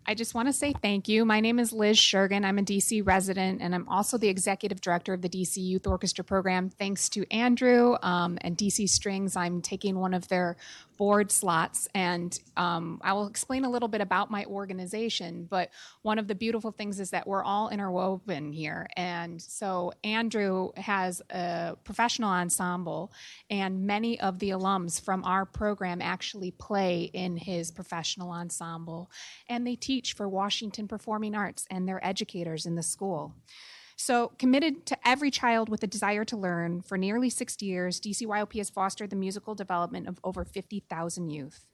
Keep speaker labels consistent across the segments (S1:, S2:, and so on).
S1: I just want to say thank you. My name is Liz Sherigan. I'm a DC resident, and I'm also the executive director of the DC Youth Orchestra program. Thanks to Andrew and DC Strings, I'm taking one of their board slots, and I will explain a little bit about my organization. But one of the beautiful things is that we're all interwoven here. And so Andrew has a professional ensemble, and many of the alums from our program actually play in his professional ensemble, and they teach for Washington Performing Arts, and they're educators in the school. So committed to every child with a desire to learn, for nearly 60 years, DCYOP has fostered the musical development of over 50,000 youth.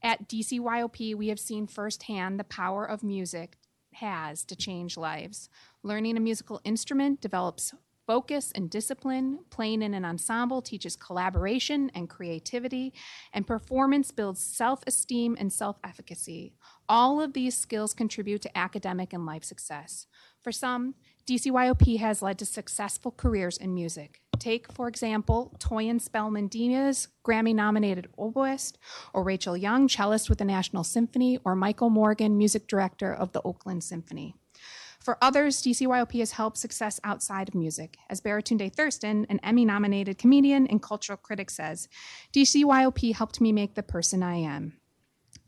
S1: At DCYOP, we have seen firsthand the power of music has to change lives. Learning a musical instrument develops focus and discipline. Playing in an ensemble teaches collaboration and creativity, and performance builds self-esteem and self-efficacy. All of these skills contribute to academic and life success. For some, DCYOP has led to successful careers in music. Take, for example, Toyin Spellman-Diaz, Grammy-nominated oboist, or Rachel Young, cellist with the National Symphony, or Michael Morgan, music director of the Oakland Symphony. For others, DCYOP has helped success outside of music. As Baratunde Thurston, an Emmy-nominated comedian and cultural critic, says, DCYOP helped me make the person I am.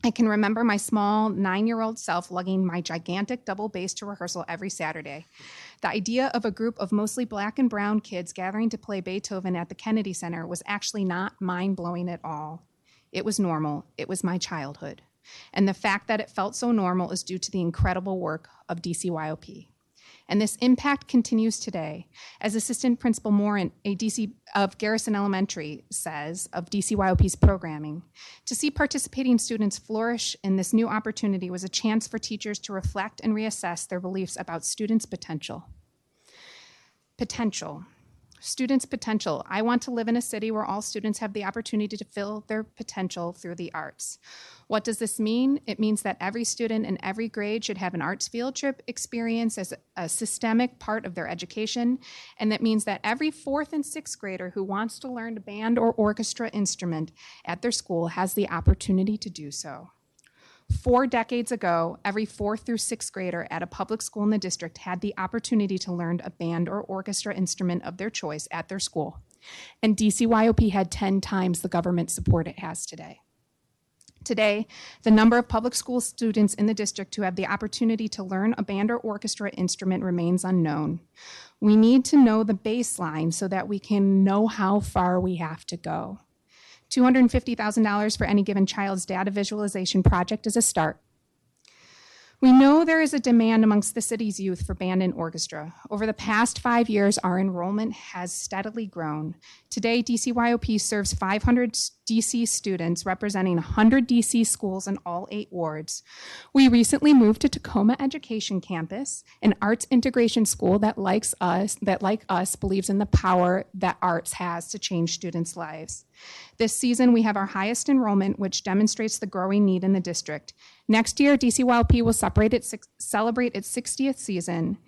S1: I can remember my small 9-year-old self lugging my gigantic double bass to rehearsal every Saturday. The idea of a group of mostly black and brown kids gathering to play Beethoven at the Kennedy Center was actually not mind-blowing at all. It was normal. It was my childhood. And the fact that it felt so normal is due to the incredible work of DCYOP. And this impact continues today. As Assistant Principal Morin, a DC of Garrison Elementary, says of DCYOP's programming, to see participating students flourish in this new opportunity was a chance for teachers to reflect and reassess their beliefs about students' potential. Students' potential. I want to live in a city where all students have the opportunity to fill their potential through the arts. What does this mean? It means that every student in every grade should have an arts field trip experience as a systemic part of their education, and that means that every 4th and 6th grader who wants to learn a band or orchestra instrument at their school has the opportunity to do so. 4 decades ago, every 4th through 6th grader at a public school in the district had the opportunity to learn a band or orchestra instrument of their choice at their school. And DCYOP had 10 times the government support it has today. Today, the number of public school students in the district who have the opportunity to learn a band or orchestra instrument remains unknown. We need to know the baseline so that we can know how far we have to go. $250,000 for any given child's data visualization project is a start. We know there is a demand amongst the city's youth for band and orchestra. Over the past 5 years, our enrollment has steadily grown. Today, DCYOP serves 500 DC students representing 100 DC schools in all 8 wards. We recently moved to Tacoma Education Campus, an arts integration school that, like us, believes in the power that arts has to change students' lives. This season, we have our highest enrollment, which demonstrates the growing need in the district. Next year, DCYOP will celebrate its 60th season,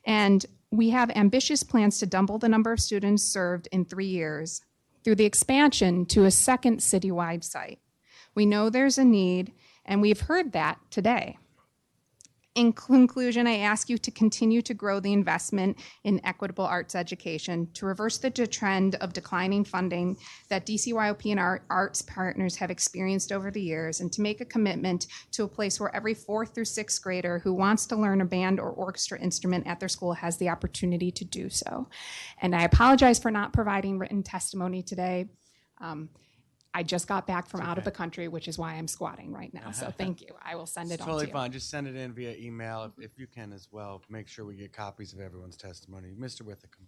S1: and we have ambitious plans to double the number of students served in 3 years through the expansion to a second citywide site. We know there's a need, and we've heard that today. In conclusion, I ask you to continue to grow the investment in equitable arts education, to reverse the trend of declining funding that DCYOP and our arts partners have experienced over the years, and to make a commitment to a place where every 4th through 6th grader who wants to learn a band or orchestra instrument at their school has the opportunity to do so. And I apologize for not providing written testimony today. I just got back from out of the country, which is why I'm squatting right now. So thank you. I will send it on to you.
S2: Totally fine. Just send it in via email if you can as well. Make sure we get copies of everyone's testimony. Mr. Withicum.